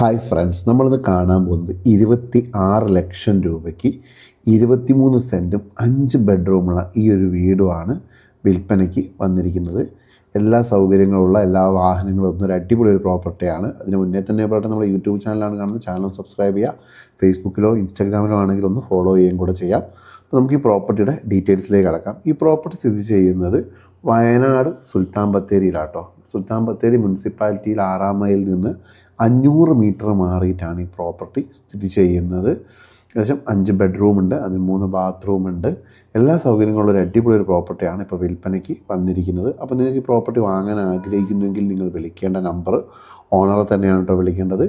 Hi friends, നമ്മളിന്ന് കാണാൻ പോകുന്നത് 26 ലക്ഷം രൂപയ്ക്ക് 23 സെൻറ്റും 5 ബെഡ്റൂമുള്ള ഈ ഒരു വീടുമാണ് വിൽപ്പനയ്ക്ക് വന്നിരിക്കുന്നത്. എല്ലാ സൗകര്യങ്ങളുള്ള എല്ലാ വാഹനങ്ങളും ഒന്നും ഒരു അടിപൊളി ഒരു പ്രോപ്പർട്ടിയാണ്. അതിന് മുന്നേ തന്നെ പറയട്ടെ, നമ്മുടെ യൂട്യൂബ് ചാനലാണ് കാണുന്നത്. ചാനൽ സബ്സ്ക്രൈബ് ചെയ്യുക. ഫേസ്ബുക്കിലോ ഇൻസ്റ്റാഗ്രാമിലോ ആണെങ്കിൽ ഒന്ന് ഫോളോ ചെയ്യുകയും കൂടെ ചെയ്യാം. അപ്പോൾ നമുക്ക് ഈ പ്രോപ്പർട്ടിയുടെ ഡീറ്റെയിൽസിലേക്ക് കടക്കാം. ഈ പ്രോപ്പർട്ടി സ്ഥിതി ചെയ്യുന്നത് വയനാട് സുൽത്താൻ ബത്തേരിയിലാട്ടോ. സുൽത്താൻ ബത്തേരി മുനിസിപ്പാലിറ്റിയിൽ 6-ാം മൈലിൽ നിന്ന് 500 മീറ്റർ മാറിയിട്ടാണ് ഈ പ്രോപ്പർട്ടി സ്ഥിതി ചെയ്യുന്നത്. ഏകദേശം 5 ബെഡ്റൂം ഉണ്ട്, അതിന് 3 ബാത്റൂം ഉണ്ട്. എല്ലാ സൗകര്യങ്ങളുള്ള ഒരു അടിപൊളി ഒരു പ്രോപ്പർട്ടിയാണ് ഇപ്പോൾ വിൽപ്പനയ്ക്ക് വന്നിരിക്കുന്നത്. അപ്പോൾ നിങ്ങൾക്ക് ഈ പ്രോപ്പർട്ടി വാങ്ങാൻ ആഗ്രഹിക്കുന്നുവെങ്കിൽ നിങ്ങൾ വിളിക്കേണ്ട നമ്പർ ഓണറെ തന്നെയാണ് കേട്ടോ വിളിക്കേണ്ടത്.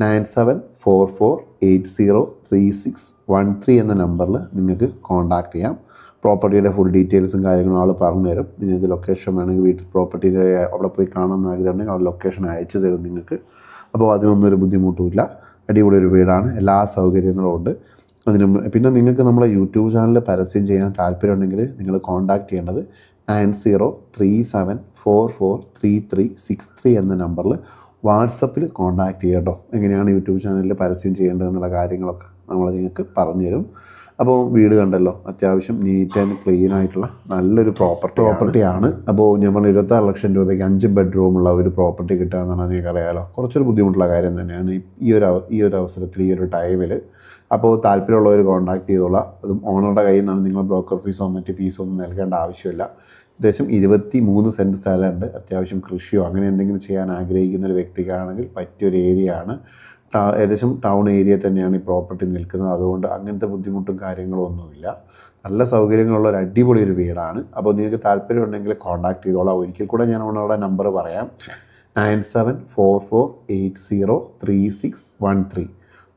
9744803613 എന്ന നമ്പറിൽ നിങ്ങൾക്ക് കോൺടാക്റ്റ് ചെയ്യാം. പ്രോപ്പർട്ടിയുടെ ഫുൾ ഡീറ്റെയിൽസും കാര്യങ്ങളും ആൾ പറഞ്ഞു തരും. നിങ്ങൾക്ക് ലൊക്കേഷൻ വേണമെങ്കിൽ വീട്ടിൽ പ്രോപ്പർട്ടിയുടെ അവിടെ പോയി കാണാമെന്ന് ആഗ്രഹമുണ്ടെങ്കിൽ ആ ലൊക്കേഷൻ അയച്ചു തരും നിങ്ങൾക്ക്. അപ്പോൾ അതിനൊന്നും ഒരു ബുദ്ധിമുട്ടുമില്ല. അടിപൊളി ഒരു വീടാണ്, എല്ലാ സൗകര്യങ്ങളും ഉണ്ട്. പിന്നെ നിങ്ങൾക്ക് നമ്മുടെ യൂട്യൂബ് ചാനലിൽ പരസ്യം ചെയ്യാൻ താല്പര്യമുണ്ടെങ്കിൽ നിങ്ങൾ കോൺടാക്റ്റ് ചെയ്യേണ്ടത് 9037443363 എന്ന നമ്പറിൽ വാട്സപ്പിൽ കോൺടാക്റ്റ് ചെയ്യുക കേട്ടോ. എങ്ങനെയാണ് യൂട്യൂബ് ചാനലിൽ പരസ്യം ചെയ്യേണ്ടതെന്നുള്ള കാര്യങ്ങളൊക്കെ നമ്മൾ നിങ്ങൾക്ക് പറഞ്ഞു തരും. അപ്പോൾ വീട് കണ്ടല്ലോ, അത്യാവശ്യം നീറ്റ് ആൻഡ് ക്ലീൻ ആയിട്ടുള്ള നല്ലൊരു പ്രോപ്പർട്ടിയാണ്. അപ്പോൾ ഞാൻ പറഞ്ഞ 26 ലക്ഷം രൂപയ്ക്ക് 5 ബെഡ്റൂമുള്ള ഒരു പ്രോപ്പർട്ടി കിട്ടുക എന്ന് പറഞ്ഞാൽ നിങ്ങൾക്ക് അറിയാമല്ലോ, കുറച്ചൊരു ബുദ്ധിമുട്ടുള്ള കാര്യം തന്നെയാണ് ഈ ഒരു അവസരത്തിൽ, ഈ ഒരു ടൈമിൽ. അപ്പോൾ താല്പര്യമുള്ളവർ കോൺടാക്ട് ചെയ്തോളാം. അതും ഓണറുടെ കയ്യിൽ നിന്നാണ്. നിങ്ങൾ ബ്രോക്കർ ഫീസോ മറ്റ് ഫീസോ ഒന്നും നൽകേണ്ട ആവശ്യമില്ല. ഏകദേശം 23 സെൻറ്റ് സ്ഥലമുണ്ട്. അത്യാവശ്യം കൃഷിയോ അങ്ങനെ എന്തെങ്കിലും ചെയ്യാൻ ആഗ്രഹിക്കുന്ന ഒരു വ്യക്തിക്കാണെങ്കിൽ പറ്റിയൊരു ഏരിയയാണ്. ഏകദേശം ടൗൺ ഏരിയ തന്നെയാണ് ഈ പ്രോപ്പർട്ടി നിൽക്കുന്നത്. അതുകൊണ്ട് അങ്ങനത്തെ ബുദ്ധിമുട്ടും കാര്യങ്ങളും ഒന്നുമില്ല. നല്ല സൗകര്യങ്ങളുള്ള ഒരു അടിപൊളി ഒരു വീടാണ്. അപ്പോൾ നിങ്ങൾക്ക് താല്പര്യമുണ്ടെങ്കിൽ കോൺടാക്ട് ചെയ്തോളാം. ഒരിക്കൽ കൂടെ ഞാൻ ഓണറുടെ നമ്പർ പറയാം. 9744803613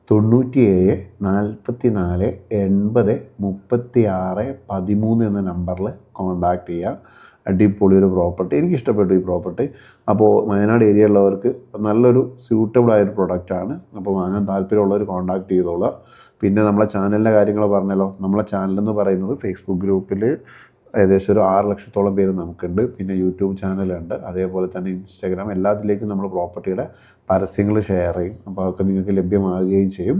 9744803613 എന്ന നമ്പറിൽ കോൺടാക്ട് ചെയ്യാം. അടിപൊളി ഒരു പ്രോപ്പർട്ടി, എനിക്ക് ഇഷ്ടപ്പെട്ടു ഈ പ്രോപ്പർട്ടി. അപ്പോൾ വയനാട് ഏരിയ ഉള്ളവർക്ക് നല്ലൊരു സ്യൂട്ടബിളായൊരു പ്രൊഡക്റ്റാണ്. അപ്പോൾ വാങ്ങാൻ താല്പര്യമുള്ളവർ കോൺടാക്ട് ചെയ്തോളാം. പിന്നെ നമ്മളെ ചാനലിൻ്റെ കാര്യങ്ങൾ പറഞ്ഞല്ലോ. നമ്മളെ ചാനലെന്ന് പറയുന്നത് ഫേസ്ബുക്ക് ഗ്രൂപ്പിൽ ഏകദേശം ഒരു 6 ലക്ഷത്തോളം പേര് നമുക്കുണ്ട്. പിന്നെ യൂട്യൂബ് ചാനലുണ്ട്, അതേപോലെ തന്നെ ഇൻസ്റ്റാഗ്രാം, എല്ലാത്തിലേക്കും നമ്മൾ പ്രോപ്പർട്ടിയുടെ പരസ്യങ്ങൾ ഷെയർ ചെയ്യും. അപ്പോൾ അതൊക്കെ നിങ്ങൾക്ക് ലഭ്യമാകുകയും ചെയ്യും.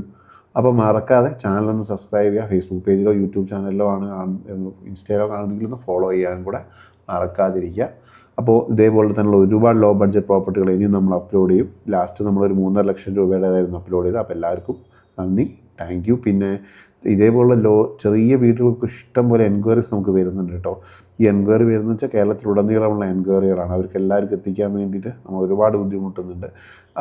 അപ്പോൾ മറക്കാതെ ചാനലൊന്ന് സബ്സ്ക്രൈബ് ചെയ്യുക. ഫേസ്ബുക്ക് പേജിലോ യൂട്യൂബ് ചാനലിലോ ഇൻസ്റ്റയിലോ കാണുന്നെങ്കിൽ ഒന്ന് ഫോളോ ചെയ്യാനും കൂടെ മറക്കാതിരിക്കുക. അപ്പോൾ ഇതേപോലെ തന്നെ ഒരുപാട് ലോ ബഡ്ജറ്റ് പ്രോപ്പർട്ടികൾ ഇനിയും നമ്മൾ അപ്ലോഡ് ചെയ്യും. ലാസ്റ്റ് നമ്മളൊരു 3.5 ലക്ഷം രൂപയുടേതായിരുന്നു അപ്ലോഡ് ചെയ്തത്. അപ്പോൾ എല്ലാവർക്കും നന്ദി, താങ്ക് യു. പിന്നെ ഇതേപോലുള്ള ചെറിയ വീടുകൾക്ക് ഇഷ്ടം പോലെ എൻക്വയറീസ് നമുക്ക് വരുന്നുണ്ട് കേട്ടോ. ഈ എൻക്വയറി വരുന്നത് വെച്ചാൽ കേരളത്തിലുടനീളമുള്ള എൻക്വയറികളാണ്. അവർക്ക് എല്ലാവർക്കും എത്തിക്കാൻ വേണ്ടിയിട്ട് നമ്മൾ ഒരുപാട് ബുദ്ധിമുട്ടുന്നുണ്ട്.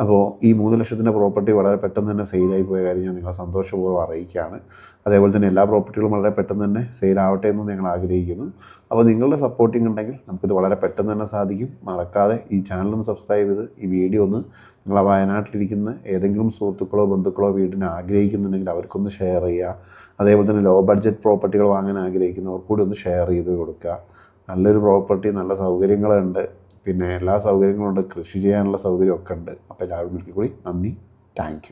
അപ്പോൾ ഈ 3 ലക്ഷത്തിൻ്റെ പ്രോപ്പർട്ടി വളരെ പെട്ടെന്ന് തന്നെ സെയിലായി പോയ കാര്യം ഞാൻ നിങ്ങളെ സന്തോഷപൂർവ്വം അറിയിക്കുകയാണ്. അതേപോലെ തന്നെ എല്ലാ പ്രോപ്പർട്ടികളും വളരെ പെട്ടെന്ന് തന്നെ സെയിലാവട്ടെ എന്ന് ഞങ്ങൾ ആഗ്രഹിക്കുന്നു. അപ്പോൾ നിങ്ങളുടെ സപ്പോർട്ടിങ് ഉണ്ടെങ്കിൽ നമുക്കിത് വളരെ പെട്ടെന്ന് തന്നെ സാധിക്കും. മറക്കാതെ ഈ ചാനലൊന്ന് സബ്സ്ക്രൈബ് ചെയ്ത് ഈ വീഡിയോ ഒന്ന് നിങ്ങളെ വയനാട്ടിലിരിക്കുന്ന ഏതെങ്കിലും സുഹൃത്തുക്കളോ ബന്ധുക്കളോ വീടിന് ആഗ്രഹിക്കുന്നുണ്ടെങ്കിൽ അവർക്കൊന്ന് ഷെയർ ചെയ്യുക. അതേപോലെ തന്നെ ലോ ബഡ്ജറ്റ് പ്രോപ്പർട്ടികൾ വാങ്ങാൻ ആഗ്രഹിക്കുന്നവർ കൂടി ഒന്ന് ഷെയർ ചെയ്ത് കൊടുക്കുക. നല്ലൊരു പ്രോപ്പർട്ടി, നല്ല സൗകര്യങ്ങളുണ്ട്. പിന്നെ എല്ലാ സൗകര്യങ്ങളുണ്ട്, കൃഷി ചെയ്യാനുള്ള സൗകര്യമൊക്കെ ഉണ്ട്. അപ്പോൾ എല്ലാവരും ഒരിക്കൽ കൂടി നന്ദി, താങ്ക് യു.